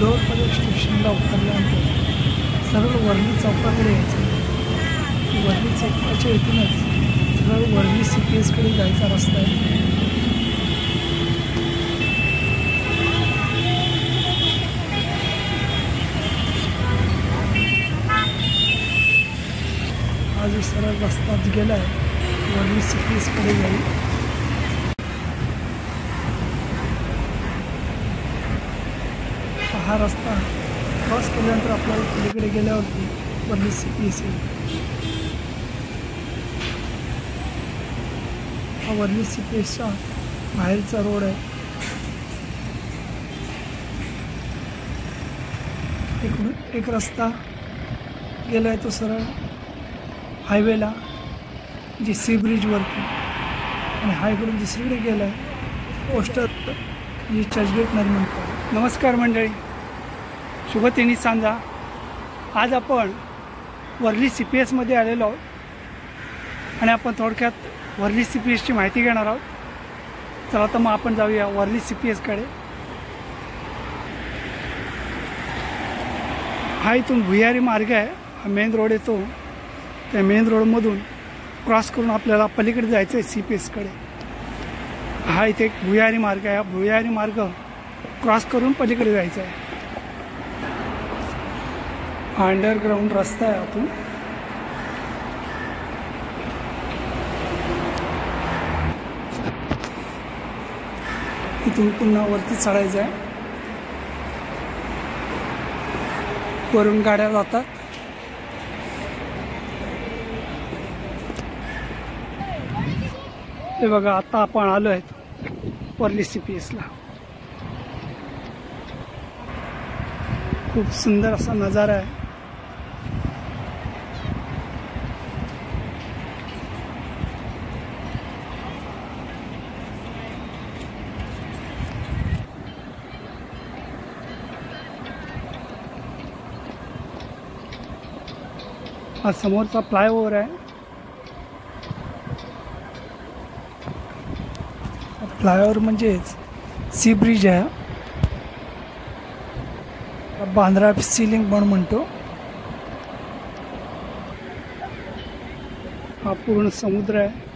Lower parade स्टेशनला उतरल्यानंतर सरळ वर्ली चौकाकडे यायचं. वर्ली चौकाच्या इथूनच सरळ वर्ली CPSकडे जायचा रस्ता आहे. हा जो सरळ रस्ता गेला आहे वर्ली CPSकडे जाईल. हा रस्ता क्रॉस केल्यानंतर आपल्याला पलीकडे गेल्यावरती वर्ली CPS येईल. हा वर्ली CPSचा बाहेरचा रोड आहे. इकडून एक रस्ता गेला आहे तो सरळ हायवेला जी सी ब्रिजवरती, आणि हा इकडून दुसरीकडे गेला आहे पोस्टर म्हणजे चर्चगेट म्हणतात. नमस्कार मंडळी, शुभ तिन्ही सांजा. आज आपण वर्ली CPSमध्ये आलेलो आहोत आणि आपण थोडक्यात वर्ली CPSची माहिती घेणार आहोत. चला तर मग आपण जाऊया वर्ली CPSकडे. हा इथून भुयारी मार्ग आहे, हा मेन रोड येतो. त्या मेन रोडमधून क्रॉस करून आपल्याला पलीकडे जायचं आहे CPSकडे. हा इथे एक भुयारी मार्ग आहे. हा भुयारी मार्ग क्रॉस करून पलीकडे जायचं आहे. हा अंडरग्राऊंड रस्ता आहे. आतून इथून पुन्हा वरती चढायचं आहे. वरून गाड्या जातात. हे बघा, आता आपण आलो आहेत वर्ली CPSला. खूप सुंदर असा नजारा आहे. हा समोरचा फ्लायओव्हर आहे. फ्लायओव्हर म्हणजेच सी ब्रिज आहे. बांद्रा सीलिंग पण म्हणतो. हा पूर्ण समुद्र आहे.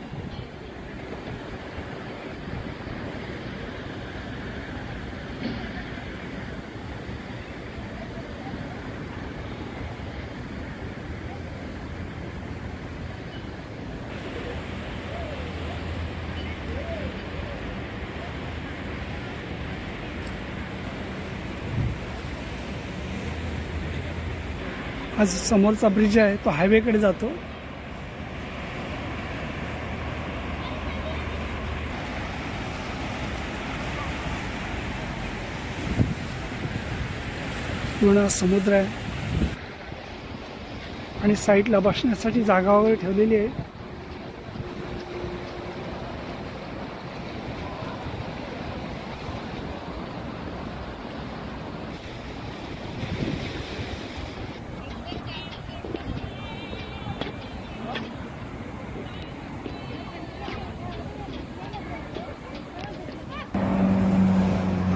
हा जो समोरचा ब्रिज आहे तो हायवेकडे जातो. पूर्ण समुद्र आहे आणि साईडला बसण्यासाठी जागा वगैरे ठेवलेली आहे.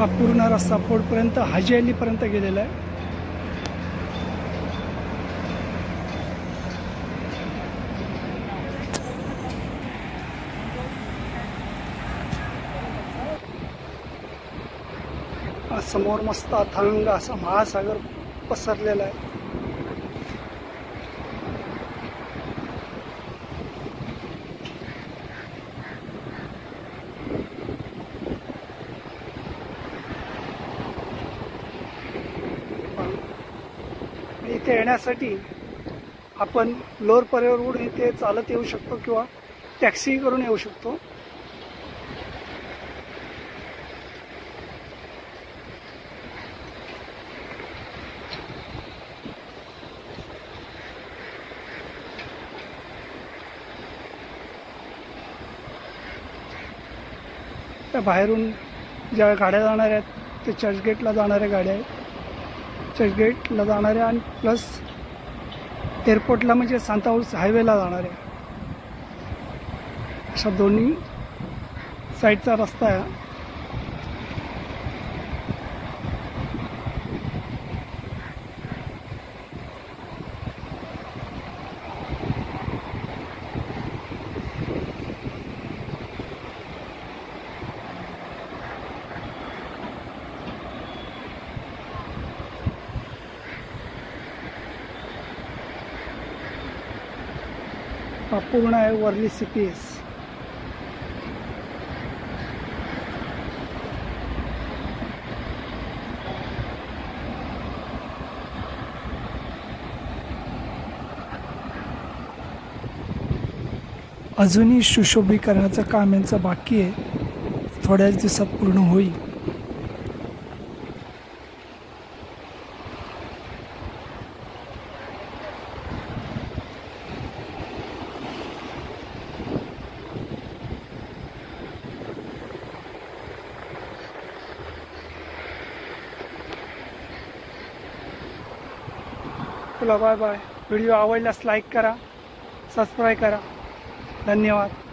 हा पूर्ण रस्ता पोर्टपर्यंत हाजी अलीपर्यंत गेलेला आहे. समोर मस्त अथांग असा महासागर पसरलेला आहे. इथे येण्यासाठी आपण लोअर परेडवरून इथे चालत येऊ शकतो किंवा टॅक्सी करून येऊ शकतो. त्या बाहेरून ज्या गाड्या जाणार आहेत ते चर्चगेटला जाणाऱ्या गाड्या आहेत. चर्चगेटला जाणाऱ्या आणि प्लस एअरपोर्टला म्हणजे सांताक्रूझ हायवेला जाणाऱ्या, अशा दोन्ही साईडचा रस्ता आहे. पूर्ण आहे वर्ली CPS. अजूनही सुशोभीकरणाचं काम यांचं बाकी आहे. थोड्याच दिवसात पूर्ण होईल. चला बाय बाय. व्हिडिओ आवडल्यास लाईक करा, सबस्क्राईब करा. धन्यवाद.